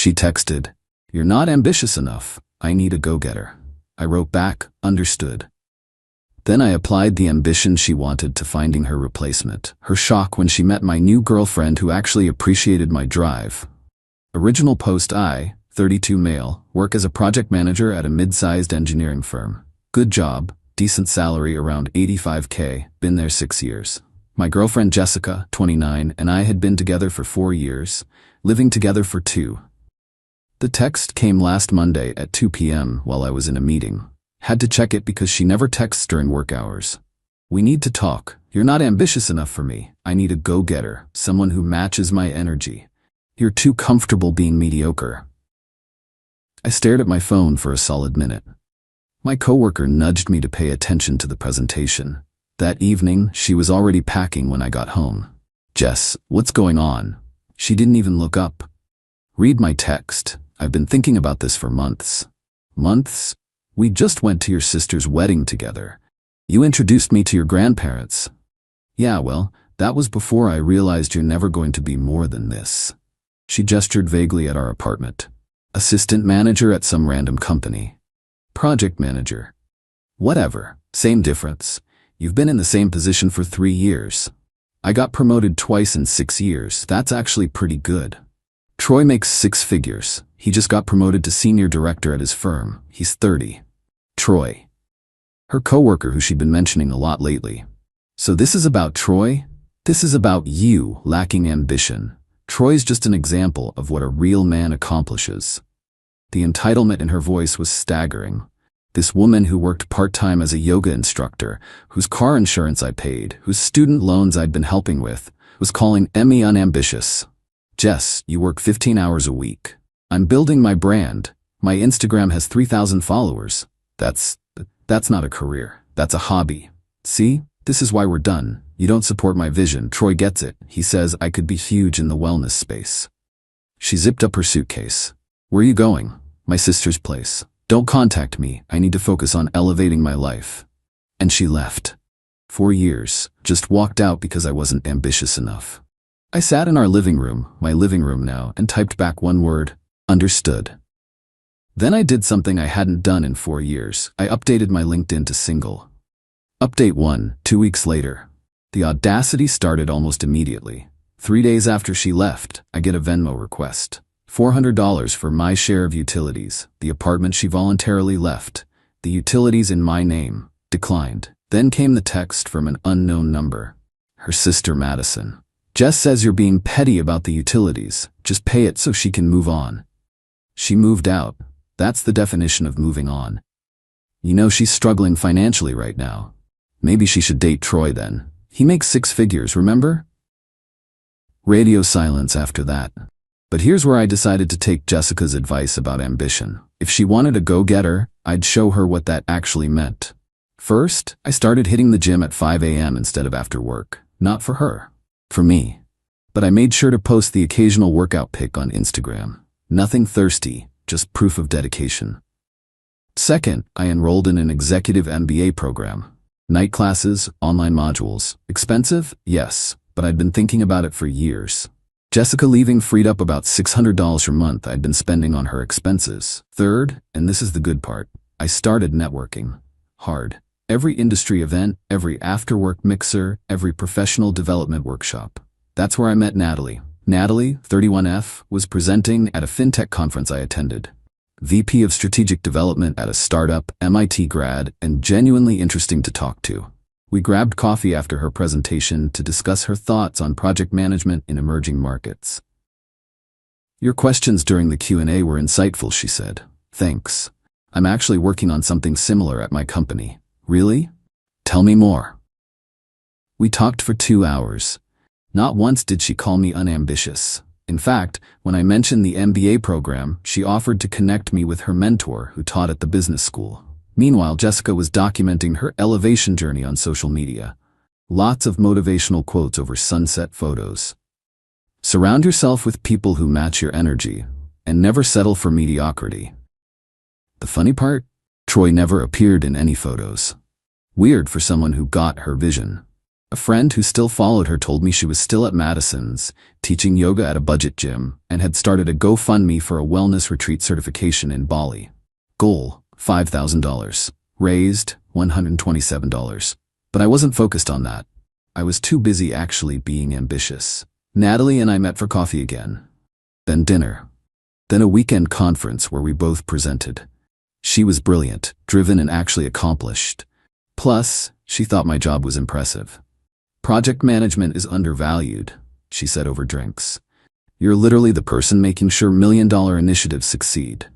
She texted, "You're not ambitious enough. I need a go-getter." I wrote back, "Understood." Then I applied the ambition she wanted to finding her replacement. Her shock when she met my new girlfriend who actually appreciated my drive. Original post: I, 32 male, work as a project manager at a mid-sized engineering firm. Good job, decent salary around 85K, been there 6 years. My girlfriend Jessica, 29, and I had been together for 4 years, living together for 2. The text came last Monday at 2 p.m. while I was in a meeting. Had to check it because she never texts during work hours. "We need to talk. You're not ambitious enough for me. I need a go-getter, someone who matches my energy. You're too comfortable being mediocre." I stared at my phone for a solid minute. My coworker nudged me to pay attention to the presentation. That evening, she was already packing when I got home. "Jess, what's going on?" She didn't even look up. "Read my text. I've been thinking about this for months." "Months? We just went to your sister's wedding together. You introduced me to your grandparents." "Yeah, well, that was before I realized you're never going to be more than this." She gestured vaguely at our apartment. "Assistant manager at some random company. Project manager. Whatever, same difference. You've been in the same position for 3 years. I got promoted twice in 6 years. That's actually pretty good. Troy makes 6 figures. He just got promoted to senior director at his firm. He's 30. Troy." Her coworker who she'd been mentioning a lot lately. "So this is about Troy? This is about you lacking ambition. Troy's just an example of what a real man accomplishes." The entitlement in her voice was staggering. This woman who worked part-time as a yoga instructor, whose car insurance I paid, whose student loans I'd been helping with, was calling me unambitious. "Jess, you work 15 hours a week. I'm building my brand. My Instagram has 3,000 followers. That's not a career. That's a hobby. See? This is why we're done. You don't support my vision." Troy gets it. He says I could be huge in the wellness space. She zipped up her suitcase. "Where are you going?" "My sister's place. Don't contact me. I need to focus on elevating my life." And she left. 4 years. Just walked out because I wasn't ambitious enough. I sat in our living room, my living room now, and typed back one word: "Understood." Then I did something I hadn't done in 4 years. I updated my LinkedIn to single. Update 1, 2 weeks later. The audacity started almost immediately. 3 days after she left, I get a Venmo request. $400 for my share of utilities, the apartment she voluntarily left, the utilities in my name, declined. Then came the text from an unknown number. Her sister Madison. "Jess says you're being petty about the utilities. Just pay it so she can move on." She moved out. That's the definition of moving on. You know she's struggling financially right now. Maybe she should date Troy then. He makes 6 figures, remember? Radio silence after that. But here's where I decided to take Jessica's advice about ambition. If she wanted a go-getter, I'd show her what that actually meant. First, I started hitting the gym at 5 a.m. instead of after work. Not for her. For me. But I made sure to post the occasional workout pic on Instagram. Nothing thirsty, just proof of dedication. Second, I enrolled in an executive MBA program. Night classes, online modules. Expensive? Yes, but I'd been thinking about it for years. Jessica leaving freed up about $600 per month I'd been spending on her expenses. Third, and this is the good part, I started networking. Hard. Every industry event, every after-work mixer, every professional development workshop. That's where I met Natalie. Natalie, 31F, was presenting at a fintech conference I attended. VP of Strategic Development at a startup, MIT grad, and genuinely interesting to talk to. We grabbed coffee after her presentation to discuss her thoughts on project management in emerging markets. "Your questions during the Q&A were insightful," she said. "Thanks. I'm actually working on something similar at my company." "Really? Tell me more." We talked for 2 hours. Not once did she call me unambitious. In fact, when I mentioned the MBA program, she offered to connect me with her mentor who taught at the business school. Meanwhile, Jessica was documenting her elevation journey on social media. Lots of motivational quotes over sunset photos. Surround yourself with people who match your energy, and never settle for mediocrity. The funny part? Troy never appeared in any photos. Weird for someone who got her vision. A friend who still followed her told me she was still at Madison's, teaching yoga at a budget gym, and had started a GoFundMe for a wellness retreat certification in Bali. Goal, $5,000. Raised, $127. But I wasn't focused on that. I was too busy actually being ambitious. Natalie and I met for coffee again. Then dinner. Then a weekend conference where we both presented. She was brilliant, driven, and actually accomplished. Plus, she thought my job was impressive. Project management is undervalued, she said over drinks. You're literally the person making sure million-dollar initiatives succeed.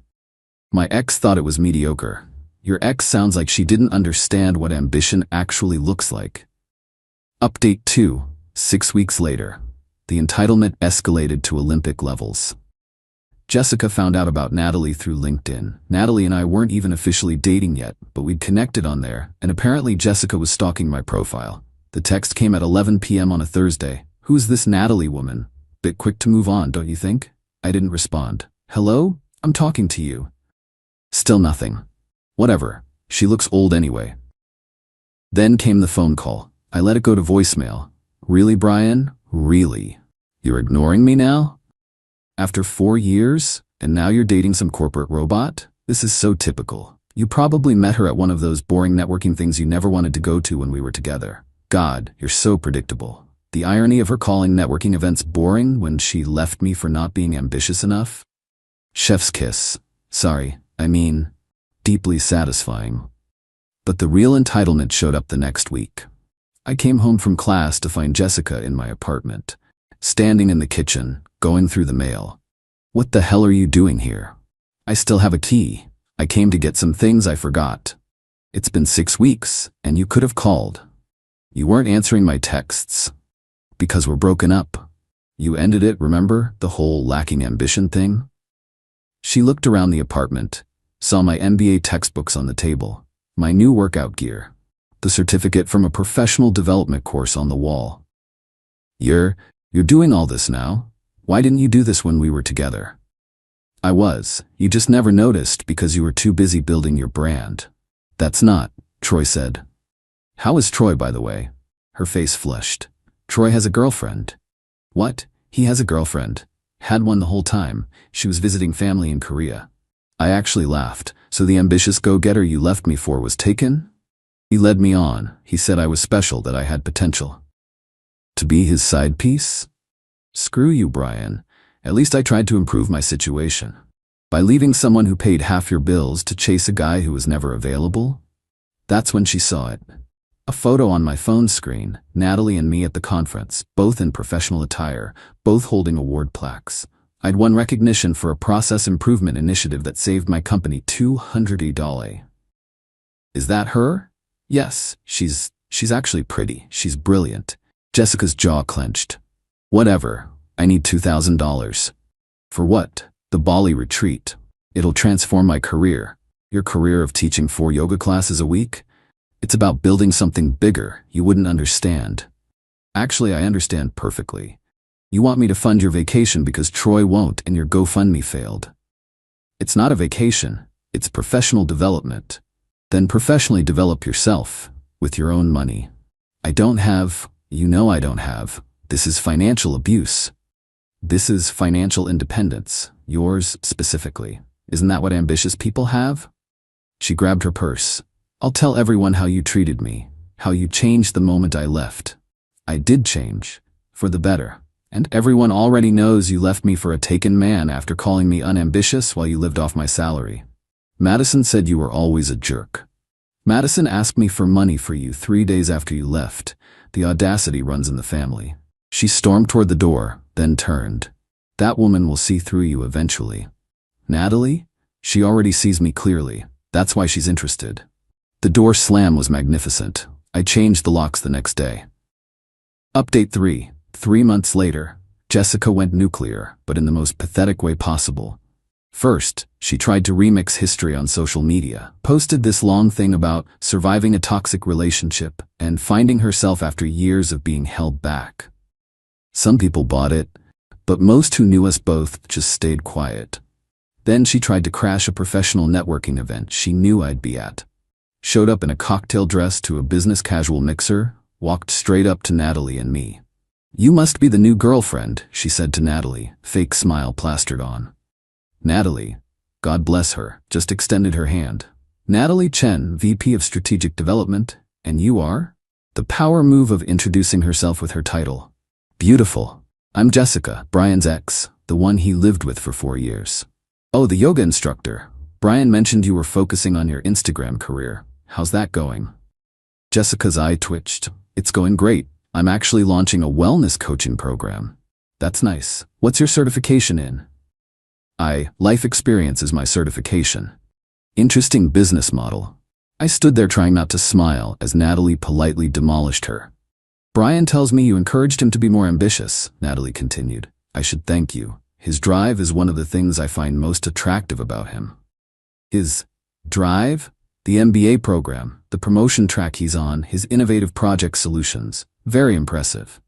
My ex thought it was mediocre. Your ex sounds like she didn't understand what ambition actually looks like. Update 2. 6 weeks later. The entitlement escalated to Olympic levels. Jessica found out about Natalie through LinkedIn. Natalie and I weren't even officially dating yet, but we'd connected on there, and apparently Jessica was stalking my profile. The text came at 11 p.m. on a Thursday. Who's this Natalie woman? Bit quick to move on, don't you think? I didn't respond. Hello? I'm talking to you. Still nothing. Whatever. She looks old anyway. Then came the phone call. I let it go to voicemail. Really, Brian? Really? You're ignoring me now? After 4 years? And now you're dating some corporate robot? This is so typical. You probably met her at one of those boring networking things you never wanted to go to when we were together. God, you're so predictable. The irony of her calling networking events boring when she left me for not being ambitious enough? Chef's kiss. Sorry, I mean, deeply satisfying. But the real entitlement showed up the next week. I came home from class to find Jessica in my apartment, standing in the kitchen, going through the mail. What the hell are you doing here? I still have a key. I came to get some things I forgot. It's been 6 weeks, and you could have called. You weren't answering my texts. Because we're broken up. You ended it, remember? The whole lacking ambition thing? She looked around the apartment, saw my MBA textbooks on the table, my new workout gear, the certificate from a professional development course on the wall. You're doing all this now? Why didn't you do this when we were together? I was. You just never noticed because you were too busy building your brand. That's not, Troy said. How is Troy, by the way? Her face flushed. Troy has a girlfriend. What? He has a girlfriend. Had one the whole time. She was visiting family in Korea. I actually laughed. So the ambitious go-getter you left me for was taken? He led me on. He said I was special, that I had potential. To be his side piece? Screw you, Brian. At least I tried to improve my situation. By leaving someone who paid half your bills to chase a guy who was never available? That's when she saw it. A photo on my phone screen, Natalie and me at the conference, both in professional attire, both holding award plaques. I'd won recognition for a process improvement initiative that saved my company $200. Is that her? Yes, she's actually pretty. She's brilliant. Jessica's jaw clenched. Whatever. I need $2,000. For what? The Bali retreat. It'll transform my career. Your career of teaching 4 yoga classes a week? It's about building something bigger. You wouldn't understand. Actually, I understand perfectly. You want me to fund your vacation because Troy won't and your GoFundMe failed. It's not a vacation. It's professional development. Then professionally develop yourself with your own money. I don't have. This is financial abuse. This is financial independence. Yours specifically. Isn't that what ambitious people have? She grabbed her purse. I'll tell everyone how you treated me, how you changed the moment I left. I did change, for the better. And everyone already knows you left me for a taken man after calling me unambitious while you lived off my salary. Madison said you were always a jerk. Madison asked me for money for you 3 days after you left. The audacity runs in the family. She stormed toward the door, then turned. That woman will see through you eventually. Natalie? She already sees me clearly. That's why she's interested. The door slam was magnificent. I changed the locks the next day. Update 3. 3 months later, Jessica went nuclear, but in the most pathetic way possible. First, she tried to remix history on social media, posted this long thing about surviving a toxic relationship and finding herself after years of being held back. Some people bought it, but most who knew us both just stayed quiet. Then she tried to crash a professional networking event she knew I'd be at. Showed up in a cocktail dress to a business casual mixer, walked straight up to Natalie and me. "You must be the new girlfriend," she said to Natalie, fake smile plastered on. Natalie, God bless her, just extended her hand. "Natalie Chen, VP of Strategic Development, and you are?" The power move of introducing herself with her title. "Beautiful. I'm Jessica, Brian's ex, the one he lived with for 4 years." "Oh, the yoga instructor. Brian mentioned you were focusing on your Instagram career. How's that going?" Jessica's eye twitched. "It's going great. I'm actually launching a wellness coaching program." "That's nice. What's your certification in?" Life experience is my certification." "Interesting business model." I stood there trying not to smile as Natalie politely demolished her. "Brian tells me you encouraged him to be more ambitious," Natalie continued. "I should thank you. His drive is one of the things I find most attractive about him." "His drive?" "The MBA program, the promotion track he's on, his innovative project solutions. Very impressive."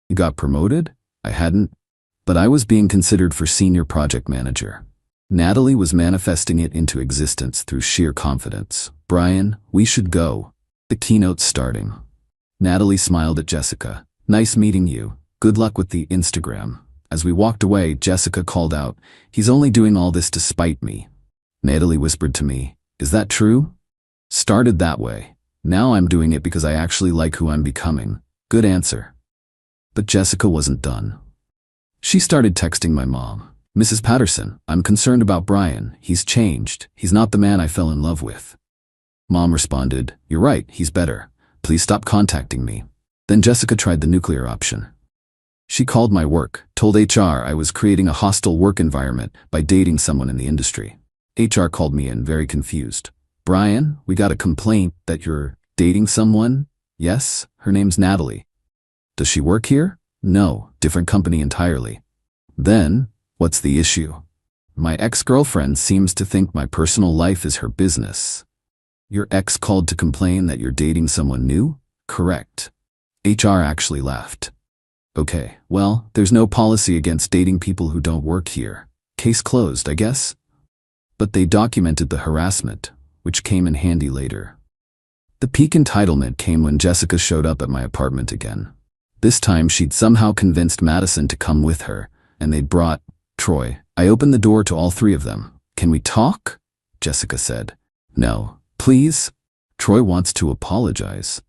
"You got promoted?" I hadn't, but I was being considered for senior project manager. Natalie was manifesting it into existence through sheer confidence. "Brian, we should go. The keynote's starting." Natalie smiled at Jessica. "Nice meeting you. Good luck with the Instagram." As we walked away, Jessica called out, "He's only doing all this to spite me." Natalie whispered to me, "Is that true?" "Started that way. Now I'm doing it because I actually like who I'm becoming." Good answer. But Jessica wasn't done. She started texting my mom. "Mrs. Patterson, I'm concerned about Brian. He's changed. He's not the man I fell in love with." Mom responded, "You're right, he's better. Please stop contacting me." Then Jessica tried the nuclear option. She called my work, told HR I was creating a hostile work environment by dating someone in the industry. HR called me in, very confused. "Brian, we got a complaint that you're dating someone?" "Yes, her name's Natalie." "Does she work here?" "No, different company entirely." "Then, what's the issue?" "My ex-girlfriend seems to think my personal life is her business." "Your ex called to complain that you're dating someone new?" "Correct." HR actually laughed. "Okay, well, there's no policy against dating people who don't work here. Case closed, I guess." But they documented the harassment, which came in handy later. The peak entitlement came when Jessica showed up at my apartment again. This time she'd somehow convinced Madison to come with her, and they'd brought Troy. I opened the door to all 3 of them. "Can we talk?" Jessica said. "No, please." "Troy wants to apologize."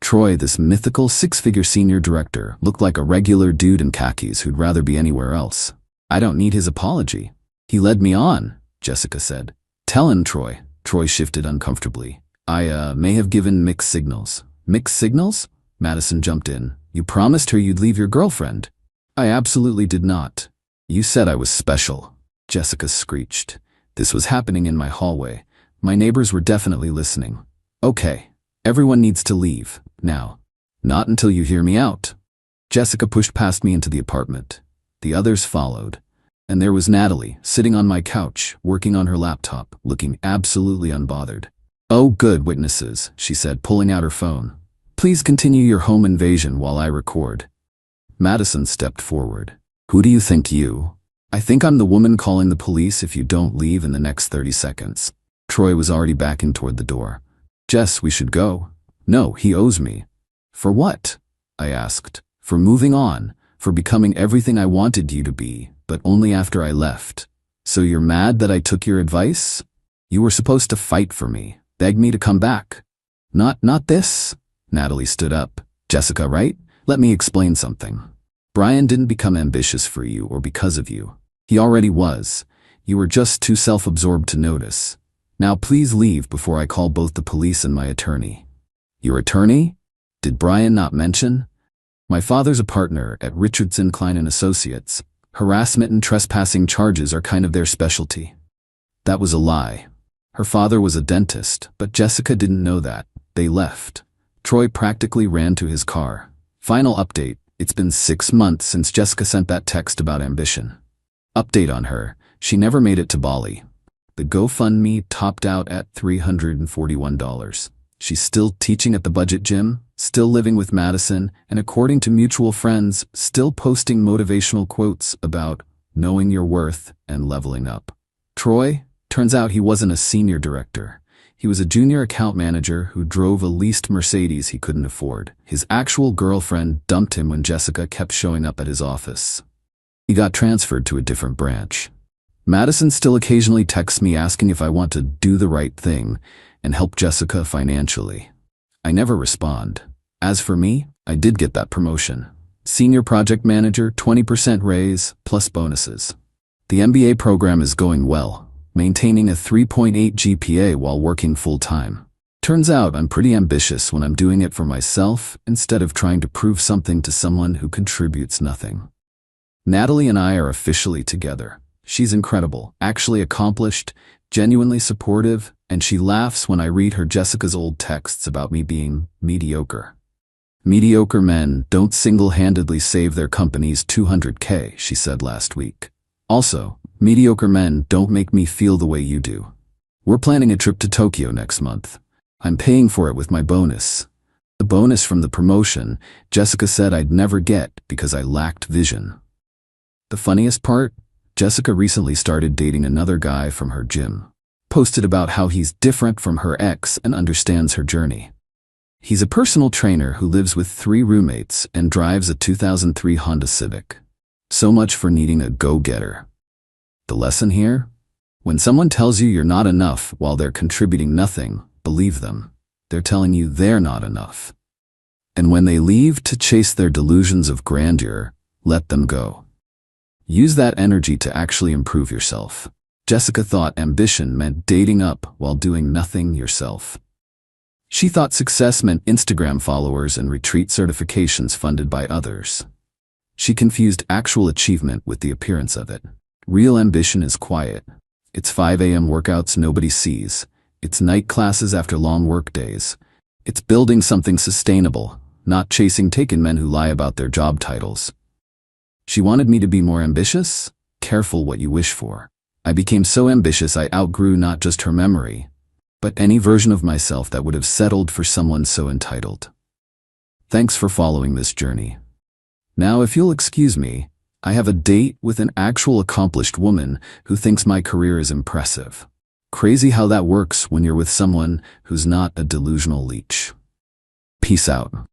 Troy, this mythical 6-figure senior director, looked like a regular dude in khakis who'd rather be anywhere else. "I don't need his apology. He led me on," Jessica said. "Tell him, Troy." Troy shifted uncomfortably. "I may have given mixed signals." "Mixed signals?" Madison jumped in. "You promised her you'd leave your girlfriend." "I absolutely did not." "You said I was special," Jessica screeched. This was happening in my hallway. My neighbors were definitely listening. "Okay, everyone needs to leave, now." "Not until you hear me out." Jessica pushed past me into the apartment. The others followed. And there was Natalie, sitting on my couch, working on her laptop, looking absolutely unbothered. "Oh, good witnesses," she said, pulling out her phone. "Please continue your home invasion while I record." Madison stepped forward. "Who do you think you?" "I think I'm the woman calling the police if you don't leave in the next 30 seconds. Troy was already backing toward the door. "Jess, we should go." "No, he owes me." "For what?" I asked. "For moving on, for becoming everything I wanted you to be, but only after I left." "So you're mad that I took your advice?" "You were supposed to fight for me, beg me to come back." Not this." Natalie stood up. "Jessica, right? Let me explain something. Brian didn't become ambitious for you or because of you. He already was. You were just too self-absorbed to notice. Now please leave before I call both the police and my attorney." "Your attorney? Did Brian not mention?" "My father's a partner at Richardson Klein & Associates. Harassment and trespassing charges are kind of their specialty." That was a lie. Her father was a dentist, but Jessica didn't know that. They left. Troy practically ran to his car. Final update. It's been 6 months since Jessica sent that text about ambition. Update on her. She never made it to Bali. The GoFundMe topped out at $341. She's still teaching at the budget gym, still living with Madison, and according to mutual friends, still posting motivational quotes about knowing your worth and leveling up. Troy? Turns out he wasn't a senior director. He was a junior account manager who drove a leased Mercedes he couldn't afford. His actual girlfriend dumped him when Jessica kept showing up at his office. He got transferred to a different branch. Madison still occasionally texts me asking if I want to do the right thing and help Jessica financially. I never respond. As for me, I did get that promotion. Senior project manager, 20% raise, plus bonuses. The MBA program is going well, maintaining a 3.8 GPA while working full-time. Turns out I'm pretty ambitious when I'm doing it for myself instead of trying to prove something to someone who contributes nothing. Natalie and I are officially together. She's incredible, actually accomplished, genuinely supportive, and she laughs when I read her Jessica's old texts about me being mediocre. Mediocre men don't single-handedly save their companies $200K, she said last week. Also, mediocre men don't make me feel the way you do. We're planning a trip to Tokyo next month. I'm paying for it with my bonus. The bonus from the promotion Jessica said I'd never get because I lacked vision. The funniest part? Jessica recently started dating another guy from her gym. Posted about how he's different from her ex and understands her journey. He's a personal trainer who lives with 3 roommates and drives a 2003 Honda Civic. So much for needing a go-getter. The lesson here? When someone tells you you're not enough while they're contributing nothing, believe them. They're telling you they're not enough. And when they leave to chase their delusions of grandeur, let them go. Use that energy to actually improve yourself. Jessica thought ambition meant dating up while doing nothing yourself. She thought success meant Instagram followers and retreat certifications funded by others. She confused actual achievement with the appearance of it. Real ambition is quiet. It's 5 a.m. workouts nobody sees. It's night classes after long work days. It's building something sustainable, not chasing taken men who lie about their job titles. She wanted me to be more ambitious? Careful what you wish for. I became so ambitious I outgrew not just her memory, but any version of myself that would have settled for someone so entitled. Thanks for following this journey. Now, if you'll excuse me, I have a date with an actual accomplished woman who thinks my career is impressive. Crazy how that works when you're with someone who's not a delusional leech. Peace out.